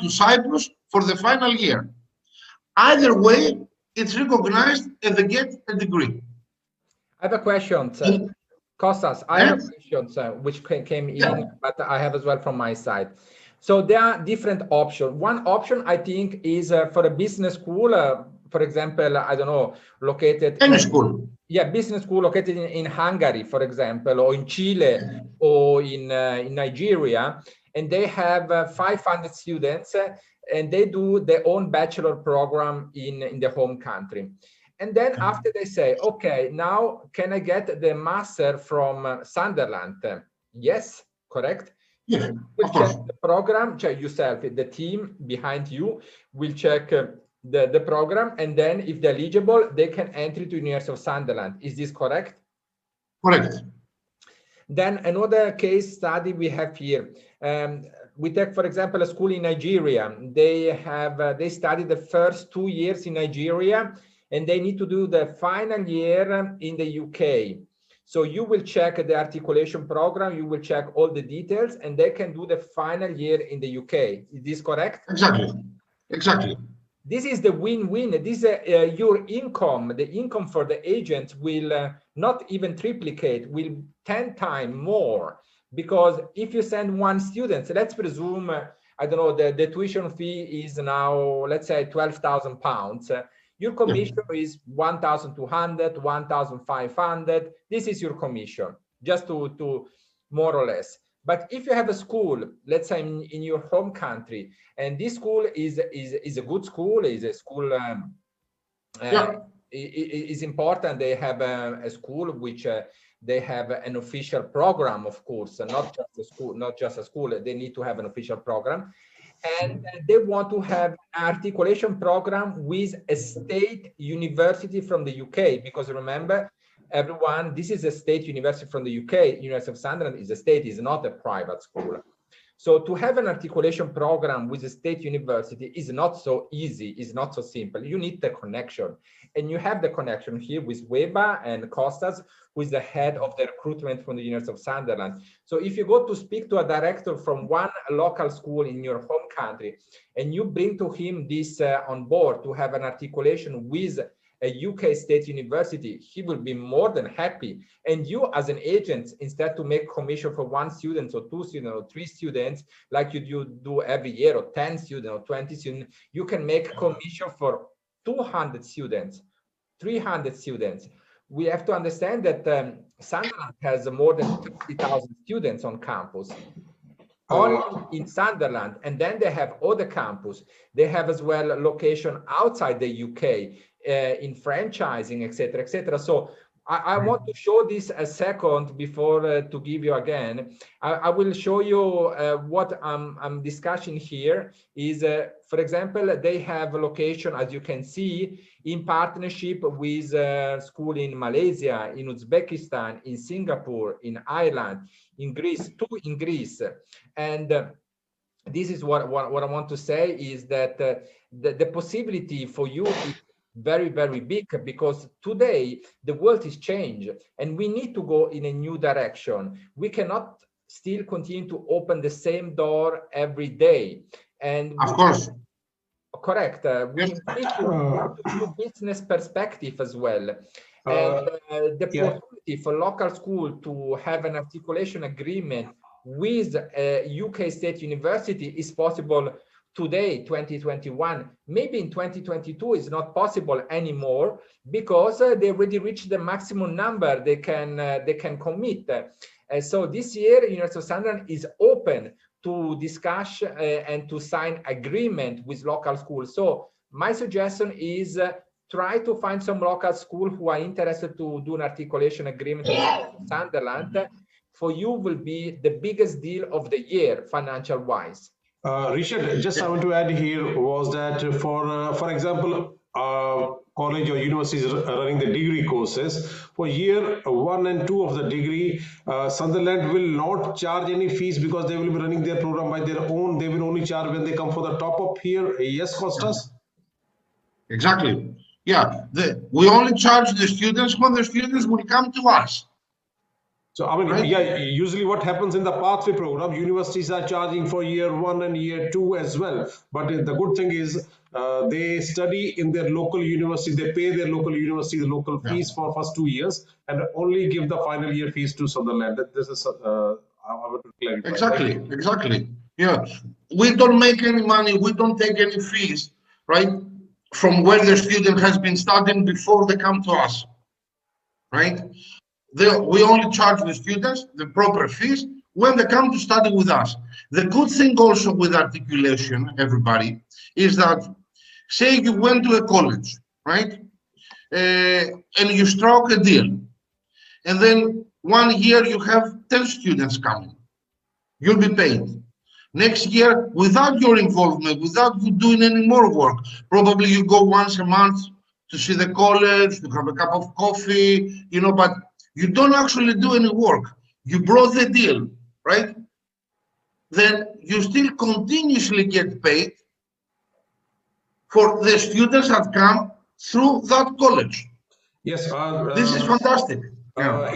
to Cyprus for the final year. Either way, it's recognized and they get a degree. I have a question, Kostas. I have questions which came in, but I have as well from my side. So there are different options. One option I think is for a business school, for example, I don't know, located Any school. Yeah, business school located in Hungary, for example, or in Chile, or in Nigeria, and they have 500 students, and they do their own bachelor program in the home country. And then after they say, okay, now can I get the master from Sunderland? Yes, correct. Yeah, Will check the program, check yourself, the team behind you will check the program, and then if they're eligible, they can enter to University of Sunderland. Is this correct? Correct. Then another case study we have here. We take, for example, a school in Nigeria. They study the first 2 years in Nigeria, and they need to do the final year in the UK. So you will check the articulation program, you will check all the details, and they can do the final year in the UK. Is this correct? Exactly. Exactly. This is the win-win. This your income, the income for the agent will not even triplicate, will 10 times more. Because if you send one student, let's presume, I don't know, the tuition fee is now, let's say, £12,000. Your commission is 1,200, 1,500. This is your commission, just to more or less. But if you have a school, let's say in your home country, and this school is a good school, is a school is important. They have a school which they have an official program, of course, not just a school. They need to have an official program. And they want to have an articulation program with a state university from the UK, because remember, everyone, this is a state university from the UK. University of Sunderland is a state, is not a private school. So to have an articulation program with a state university is not so easy, is not so simple. You need the connection. And you have the connection here with Weba and Kostas, who is the head of the recruitment from the University of Sunderland. So if you go to speak to a director from one local school in your home country, and you bring to him this on board to have an articulation with a UK state university, he will be more than happy. And you as an agent, instead to make commission for one student or two students or three students, like you do every year, or 10 students or 20 students, you can make commission for 200 students, 300 students. We have to understand that Sunderland has more than 50,000 students on campus. Only in Sunderland, and then they have other campus. They have as well a location outside the UK, in franchising, etc., etc. So I want to show this a second before to give you again. I will show you what I'm discussing here is, for example, they have a location, as you can see, in partnership with school in Malaysia, in Uzbekistan, in Singapore, in Ireland, in Greece, 2 in Greece. And this is what I want to say is that the possibility for you is very, very big, because today the world is changed and we need to go in a new direction. We cannot still continue to open the same door every day. And of course, correct. We need to do business perspective as well. And the possibility for local school to have an articulation agreement with a UK state university is possible today, 2021. Maybe in 2022 is not possible anymore, because they already reached the maximum number they can commit. So this year, University of Sunderland is open to discuss and to sign agreement with local schools. So my suggestion is try to find some local school who are interested to do an articulation agreement with Sunderland. For you will be the biggest deal of the year, financial wise. Richard, just I want to add here was that for example, college or universities running the degree courses for year 1 and 2 of the degree, Sunderland will not charge any fees because they will be running their program by their own. They will only charge when they come for the top up here. Yes, Kostas? Exactly. Yeah, we only charge the students when the students will come to us. So, I mean, Right. yeah, usually what happens in the pathway program, universities are charging for year 1 and year 2 as well. But the good thing is they study in their local university, they pay their local university the local fees for first 2 years and only give the final year fees to Sunderland. This is, I want to clarify. Exactly, exactly. Yeah, we don't make any money, we don't take any fees, right, from where the student has been studying before they come to us, right? We only charge the students the proper fees when they come to study with us. The good thing also with articulation, everybody, is that, say you went to a college, right, and you struck a deal, and then 1 year you have 10 students coming, you'll be paid. Next year, without your involvement, without you doing any more work, probably you go once a month to see the college, to have a cup of coffee, you know, but you don't actually do any work. You brought the deal, right? Then you still continuously get paid for the students that come through that college. Yes, this is fantastic.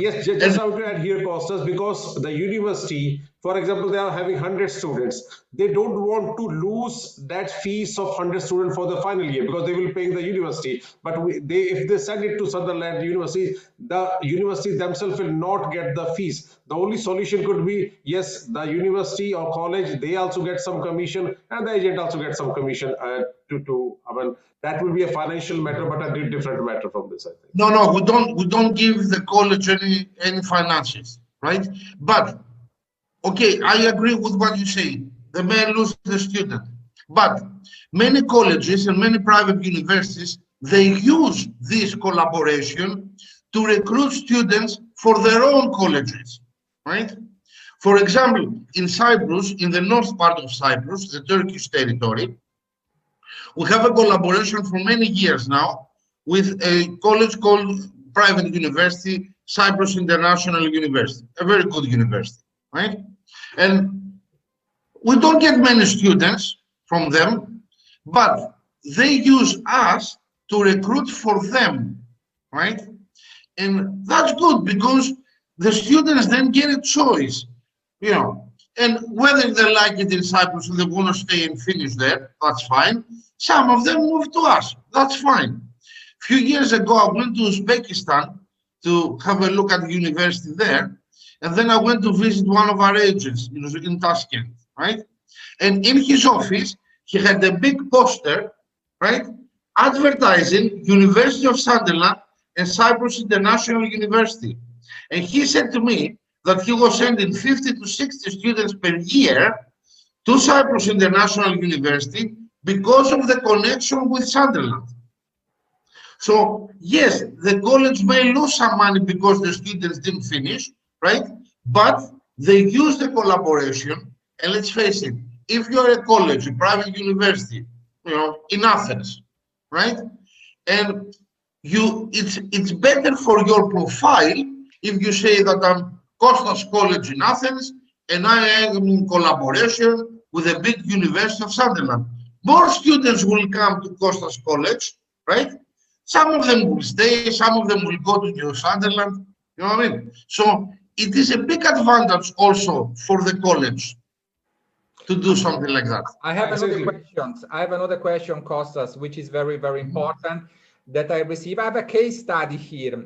Yes, just how to add here, Costas, because the university, for example, they are having 100 students. They don't want to lose that fees of 100 students for the final year because they will pay the university. But if they send it to Sunderland University, the university themselves will not get the fees. The only solution could be, yes, the university or college, they also get some commission and the agent also gets some commission I mean, that will be a financial matter, but a different matter from this, I think. No, we don't give the college any finances, right? But okay, I agree with what you say. They may lose the student, but many colleges and many private universities, they use this collaboration to recruit students for their own colleges, right? For example, in Cyprus, in the north part of Cyprus, the Turkish territory, we have a collaboration for many years now with a college called private university, Cyprus International University, a very good university, right? And we don't get many students from them, but they use us to recruit for them, right? And that's good because the students then get a choice, you know, and whether they like it in Cyprus and they want to stay and finish there, that's fine. Some of them move to us, that's fine. A few years ago, I went to Uzbekistan to have a look at the university there. And then I went to visit one of our agents in Tashkent, right? And in his office, he had a big poster, right? Advertising University of Sunderland and Cyprus International University. And he said to me that he was sending 50 to 60 students per year to Cyprus International University because of the connection with Sunderland. So yes, the college may lose some money because the students didn't finish, right? But they use the collaboration, and let's face it, if you're a college, a private university, you know, in Athens, right? And it's better for your profile if you say that I'm Kostas College in Athens and I am in collaboration with a big University of Sunderland. More students will come to Kostas College, right? Some of them will stay, some of them will go to Sunderland, you know what I mean? So it is a big advantage also for the college to do something like that. I have another question, Kostas, which is very, very important that I received. I have a case study here.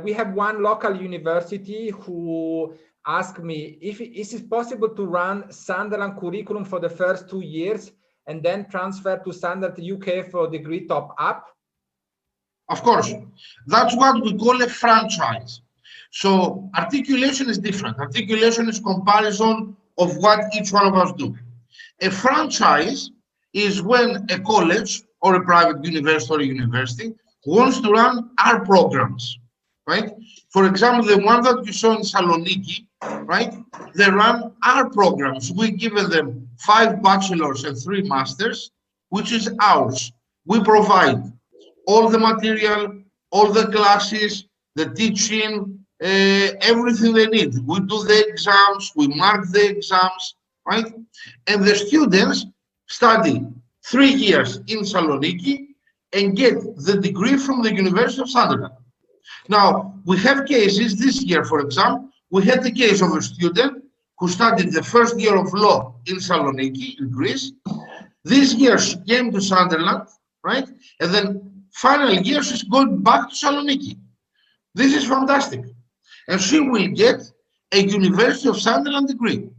We have one local university who asked me if is it possible to run Sunderland curriculum for the first 2 years and then transfer to Sunderland UK for degree top up. Of course, that's what we call a franchise. So articulation is different. Articulation is comparison of what each one of us do. A franchise is when a college or a private university or a university wants to run our programs, right? For example, the one that you saw in Saloniki, right? They run our programs. We give them 5 bachelors and 3 masters, which is ours. We provide all the material, all the classes, the teaching, everything they need. We do the exams, we mark the exams, right? And the students study 3 years in Saloniki and get the degree from the University of Sunderland. Now, we have cases this year, for example, we had the case of a student who studied the first year of law in Saloniki, in Greece. This year she came to Sunderland, right? And then final year she's going back to Saloniki. This is fantastic. And she will get a University of Sunderland degree.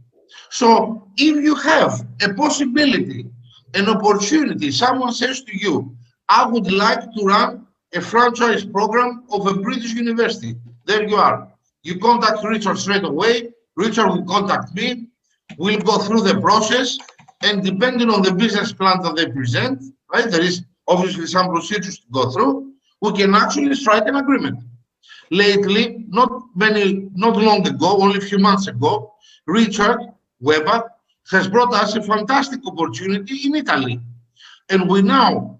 So if you have a possibility, an opportunity, someone says to you, I would like to run a franchise program of a British university. There you are. You contact Richard straight away. Richard will contact me. We'll go through the process. And depending on the business plan that they present, right, there is obviously some procedures to go through, we can actually strike an agreement. Lately, not long ago, only a few months ago, Richard Weba has brought us a fantastic opportunity in Italy. And we're now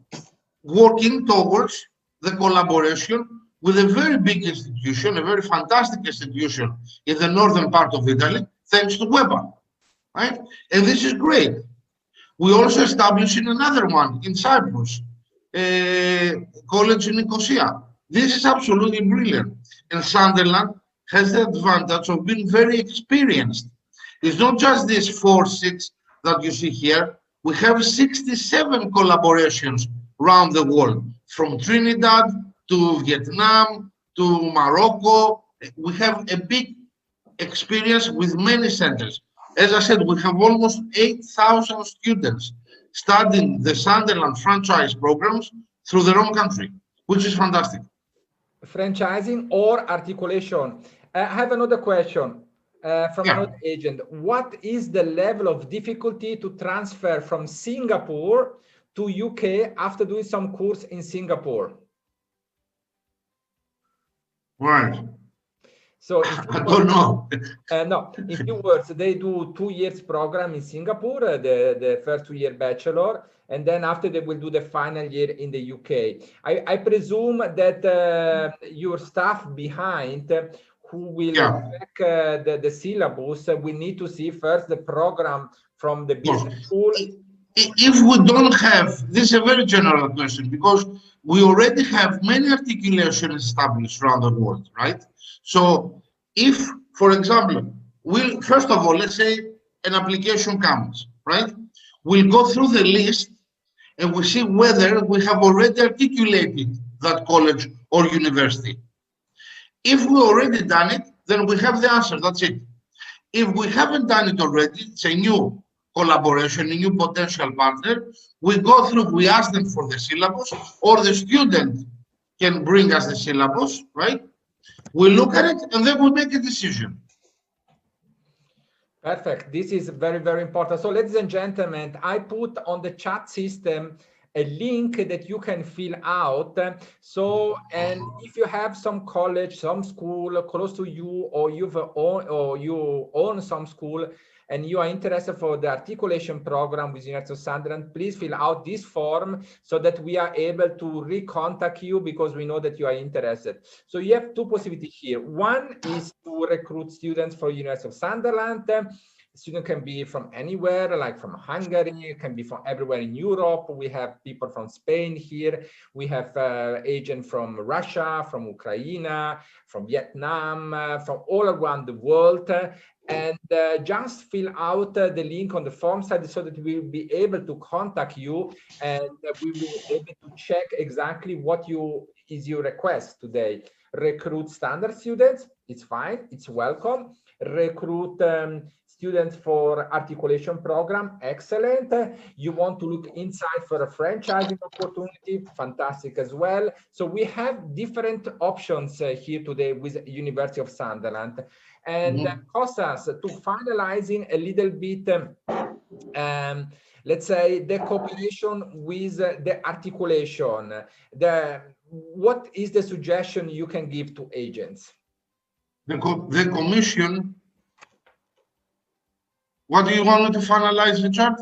working towards the collaboration with a very big institution, a very fantastic institution in the northern part of Italy, thanks to Weba, right? And this is great. We also established another one in Cyprus, college in Nicosia. This is absolutely brilliant. And Sunderland has the advantage of being very experienced. It's not just these 4-6 that you see here. We have 67 collaborations around the world, from Trinidad to Vietnam to Morocco. We have a big experience with many centers. As I said, we have almost 8,000 students studying the Sunderland franchise programs through their own country, which is fantastic. Franchising or articulation. I have another question from another agent. What is the level of difficulty to transfer from Singapore to UK after doing some course in Singapore? Right. So I don't know. No, in few words, they do 2 years program in Singapore, the first 2 year bachelor, and then after they will do the final year in the UK. I presume that your staff behind who will check the syllabus, we need to see first the program from the business school. If we don't have, this is a very general question, because we already have many articulations established around the world, right? So if, for example, first of all, let's say an application comes, right? We'll go through the list and we see whether we have already articulated that college or university. If we already done it, then we have the answer, that's it. If we haven't done it already, it's a new collaboration, a new potential partner. We go through, we ask them for the syllabus, or the student can bring us the syllabus, right? We look at it and then we make a decision. Perfect. This is very, very important. So ladies and gentlemen, I put on the chat system a link that you can fill out. So, and if you have some college, some school close to you, or you own some school, and you are interested for the articulation program with University of Sunderland, please fill out this form so that we are able to recontact you, because we know that you are interested. So you have two possibilities here. One is to recruit students for University of Sunderland. Student can be from anywhere, like from Hungary, it can be from everywhere in Europe. We have people from Spain here. We have agents from Russia, from Ukraine, from Vietnam, from all around the world. And just fill out the link on the form side so that we will be able to contact you, and we will be able to check exactly what is your request today. Recruit standard students, it's fine, it's welcome. Recruit students for articulation program, excellent. You want to look inside for a franchising opportunity, fantastic as well. So we have different options here today with University of Sunderland. And Kostas, to finalizing a little bit, let's say the cooperation with the articulation, what is the suggestion you can give to agents? The commission. What do you want me to finalize, Richard?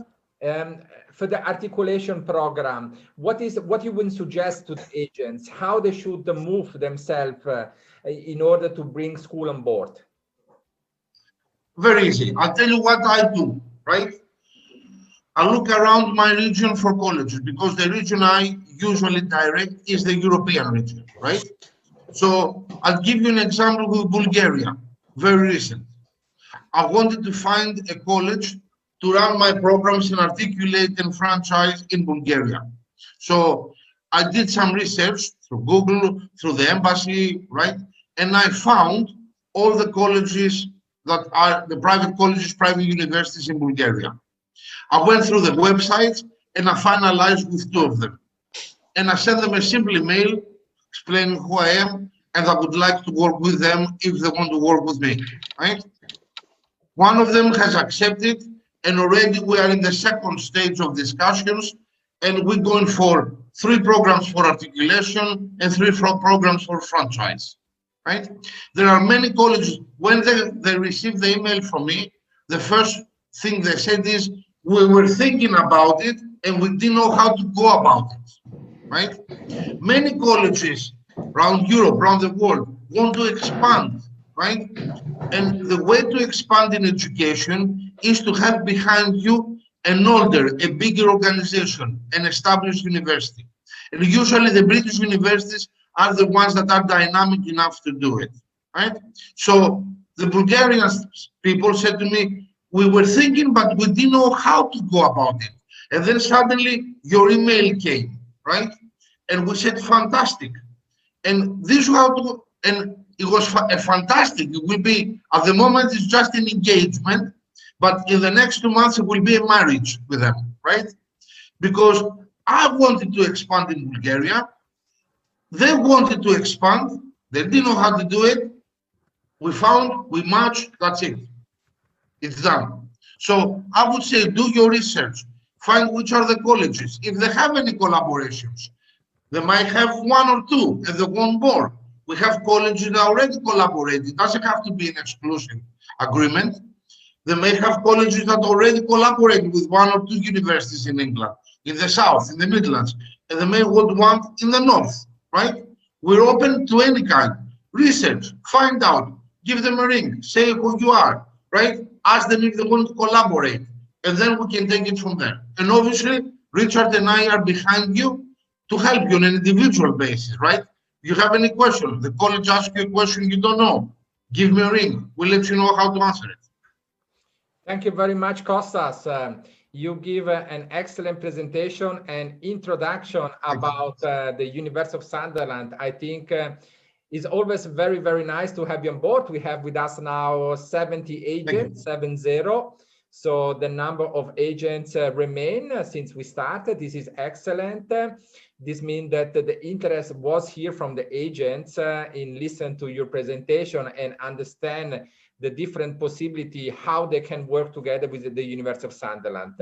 For the articulation program, what you would suggest to the agents, how they should move themselves in order to bring school on board? Very easy. I'll tell you what I do, right? I look around my region for colleges, because the region I usually direct is the European region, right? So I'll give you an example with Bulgaria. very recent. I wanted to find a college to run my programs in Articulate and Franchise in Bulgaria. So I did some research through Google, through the embassy, right? And I found all the colleges that are the private colleges, private universities in Bulgaria. I went through the websites and I finalized with 2 of them. And I sent them a simple email explaining who I am and I would like to work with them if they want to work with me, right? One of them has accepted, and already we are in the second stage of discussions, and we're going for 3 programs for articulation and 3 programs for franchise, right? There are many colleges, when they received the email from me, the first thing they said is, we were thinking about it and we didn't know how to go about it, right? Many colleges around Europe, around the world, want to expand, right? And the way to expand in education is to have behind you an older, a bigger organization, an established university. And usually the British universities are the ones that are dynamic enough to do it, right? So the Bulgarian people said to me, we were thinking, but we didn't know how to go about it. And then suddenly your email came, right? And we said, fantastic. And this is how to, and it was fantastic. It will be, at the moment, it's just an engagement, but in the next 2 months, it will be a marriage with them, right? Because I wanted to expand in Bulgaria. They wanted to expand. They didn't know how to do it. We found, we matched, that's it. It's done. So I would say, do your research. Find which are the colleges. If they have any collaborations, they might have 1 or 2, and they want more. We have colleges that already collaborate. It doesn't have to be an exclusive agreement. They may have colleges that already collaborate with 1 or 2 universities in England, in the South, in the Midlands, and they may want one in the North, right? We're open to any kind. Research, find out, give them a ring, say who you are, right? Ask them if they want to collaborate, and then we can take it from there. And obviously, Richard and I are behind you to help you on an individual basis, right? You have any question, the college asks you a question you don't know, give me a ring. We'll let you know how to answer it. Thank you very much, Kostas. You give an excellent presentation and introduction about the University of Sunderland. I think it's always very, very nice to have you on board. We have with us now 70 agents, 70. So the number of agents remain since we started. This is excellent. This means that the interest was here from the agents in listen to your presentation and understand the different possibility, how they can work together with the University of Sunderland.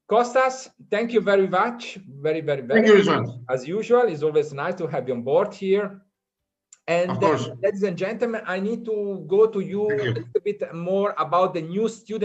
Kostas, thank you very much. Very, very, very Thank you, much. As usual, it's always nice to have you on board here. And ladies and gentlemen, I need to go to you a little bit more about the new student